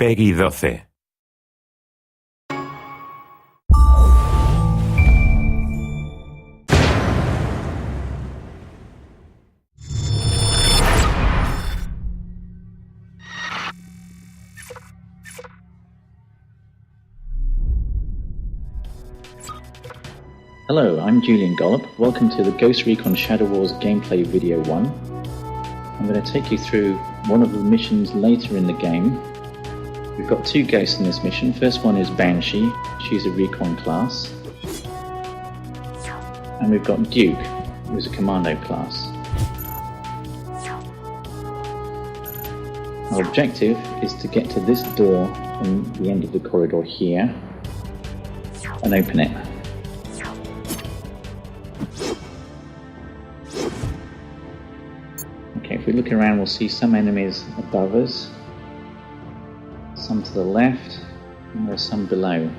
Peggy 12. Hello, I'm Julian Gollop. Welcome to the Ghost Recon Shadow Wars gameplay video 1. I'm going to take you through one of the missions later in the game. We've got two ghosts in this mission. First one is Banshee. She's a Recon class. And we've got Duke, who's a Commando class. Our objective is to get to this door in the end of the corridor here and open it. Okay, if we look around, we'll see some enemies above us, some to the left, and there are some below.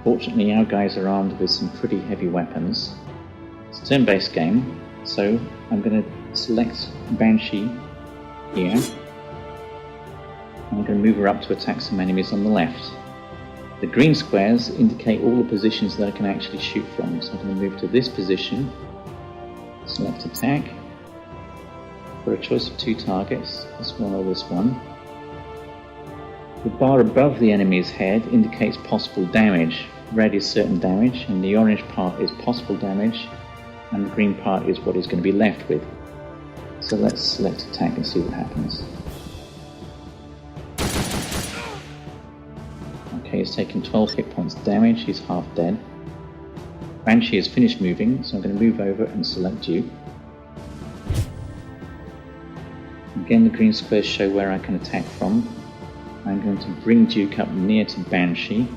Fortunately, our guys are armed with some pretty heavy weapons. It's a turn-based game, so I'm going to select Banshee here. I'm going to move her up to attack some enemies on the left. The green squares indicate all the positions that I can actually shoot from, so I'm going to move to this position. Select attack. For a choice of two targets, this one or this one. The bar above the enemy's head indicates possible damage. Red is certain damage, and the orange part is possible damage, and the green part is what is going to be left with. So let's select attack and see what happens. Okay, he's taken 12 hit points damage, he's half dead. Banshee has finished moving, so I'm going to move over and select Duke. Again, the green squares show where I can attack from. I'm going to bring Duke up near to Banshee.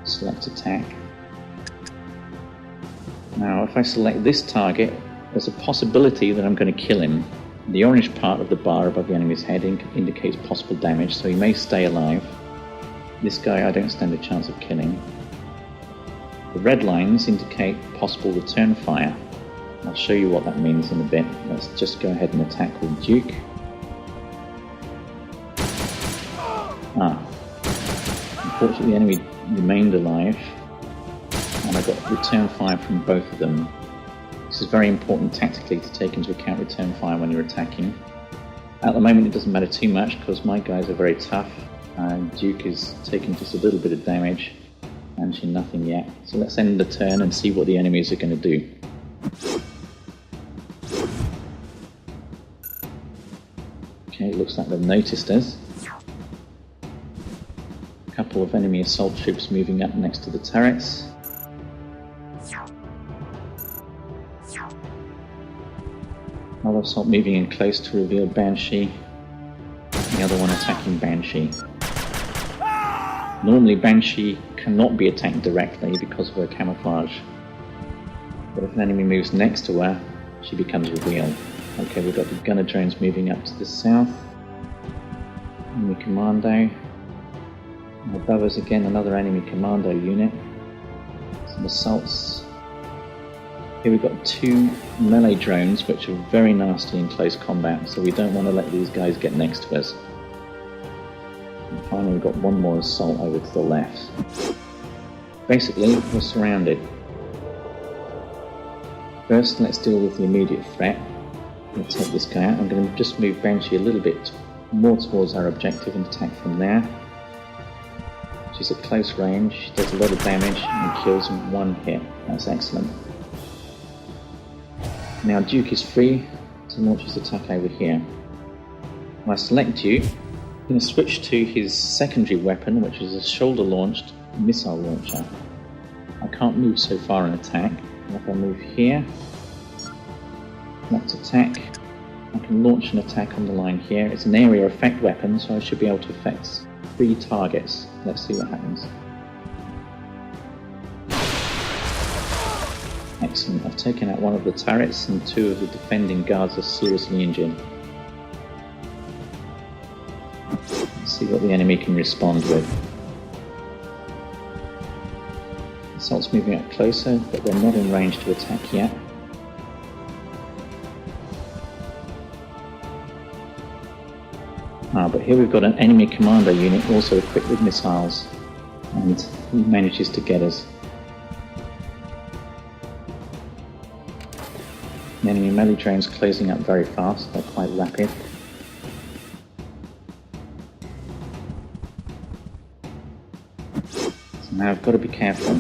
Select attack. Now, if I select this target, there's a possibility that I'm going to kill him. The orange part of the bar above the enemy's head indicates possible damage, so he may stay alive. This guy I don't stand a chance of killing. The red lines indicate possible return fire. I'll show you what that means in a bit. Let's just go ahead and attack with Duke. Unfortunately the enemy remained alive, and I got return fire from both of them. This is very important tactically to take into account return fire when you're attacking. At the moment it doesn't matter too much because my guys are very tough, and Duke is taking just a little bit of damage. Banshee nothing yet. So let's end the turn and see what the enemies are going to do. Okay, it looks like they've noticed us. A couple of enemy assault troops moving up next to the turrets. Another assault moving in close to reveal Banshee. The other one attacking Banshee. Normally Banshee cannot be attacked directly because of her camouflage, but if an enemy moves next to her, she becomes revealed. Okay, we've got the gunner drones moving up to the south. Enemy commando. And above us again another enemy commando unit. Some assaults. Here we've got two melee drones which are very nasty in close combat, so we don't want to let these guys get next to us. And finally we've got one more assault over to the left. Basically, we're surrounded. First, let's deal with the immediate threat. I'm going to take this guy out. I'm going to just move Banshee a little bit more towards our objective and attack from there. She's at close range, she does a lot of damage and kills in one hit. That's excellent. Now Duke is free to launch his attack over here. When I select Duke, I'm going to switch to his secondary weapon, which is a shoulder-launched missile launcher. I can't move so far and attack. And if I move here, select attack, I can launch an attack on the line here. It's an area effect weapon, so I should be able to affect 3 targets. Let's see what happens. Excellent, I've taken out one of the turrets and 2 of the defending guards are seriously injured. Let's see what the enemy can respond with. Assault's moving up closer, but they're not in range to attack yet. But here we've got an enemy commando unit also equipped with missiles, and he manages to get us. The enemy melee drones closing up very fast, they're quite rapid. So now I've got to be careful.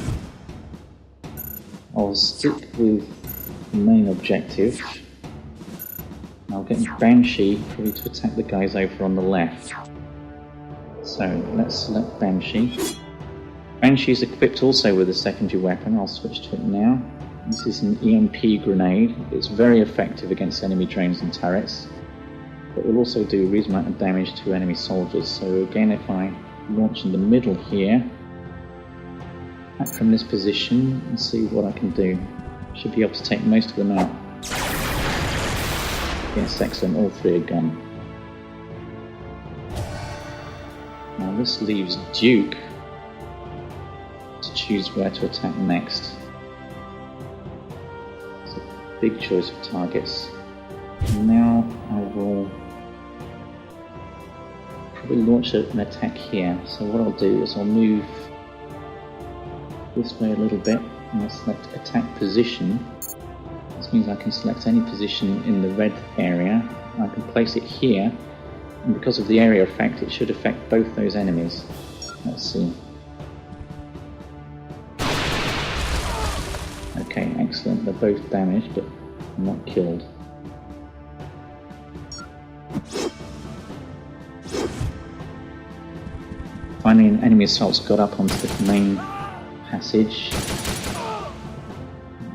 I'll stick with the main objective. I'll get Banshee probably to attack the guys over on the left. So let's select Banshee. Banshee is equipped also with a secondary weapon. I'll switch to it now. This is an EMP grenade. It's very effective against enemy drones and turrets. But will also do a reasonable amount of damage to enemy soldiers. So again, if I launch in the middle here, back from this position and see what I can do. Should be able to take most of them out. Yes, excellent, all three are gone. Now this leaves Duke to choose where to attack next. It's a big choice of targets. And now I will probably launch an attack here. So what I'll do is I'll move this way a little bit and I'll select attack position. This means I can select any position in the red area. I can place it here, and because of the area effect it should affect both those enemies. Let's see. Okay, excellent. They're both damaged but not killed. Finally, an enemy assault's got up onto the main passage.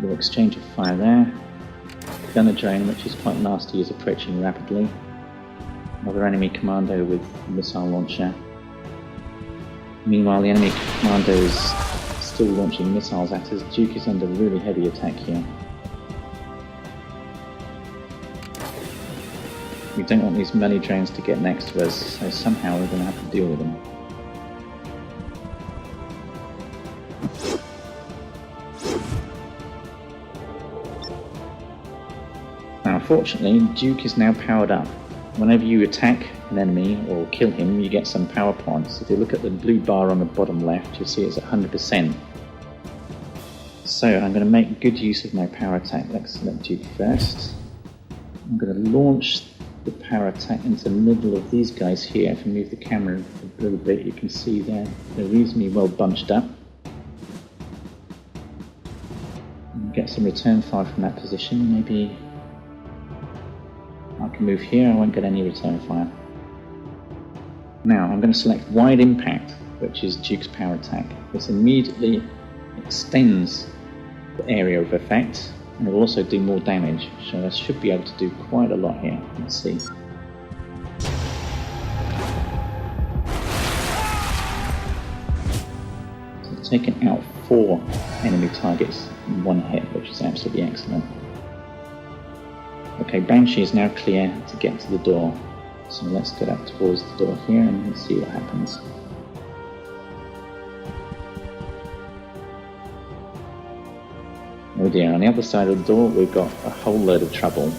We'll exchange of fire there. Gunner drone, which is quite nasty, is approaching rapidly. Another enemy commando with a missile launcher. Meanwhile, the enemy commando is still launching missiles at us. Duke is under really heavy attack here. We don't want these melee drones to get next to us, so somehow we're going to have to deal with them. Unfortunately, Duke is now powered up. Whenever you attack an enemy or kill him, you get some power points. If you look at the blue bar on the bottom left, you'll see it's at 100%. So I'm going to make good use of my power attack. Let's select Duke first. I'm going to launch the power attack into the middle of these guys here. If I move the camera a little bit, you can see they're reasonably well bunched up. Get some return fire from that position. Maybe I can move here, I won't get any return fire. Now I'm going to select Wide Impact, which is Duke's power attack. This immediately extends the area of effect, and it will also do more damage, so I should be able to do quite a lot here. Let's see. So I've taken out 4 enemy targets in one hit, which is absolutely excellent. Okay, Banshee is now clear to get to the door. So let's get up towards the door here and see what happens. Oh dear, on the other side of the door we've got a whole load of trouble.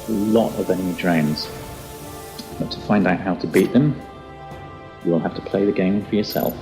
A lot of enemy drones. But to find out how to beat them, you'll have to play the game for yourself.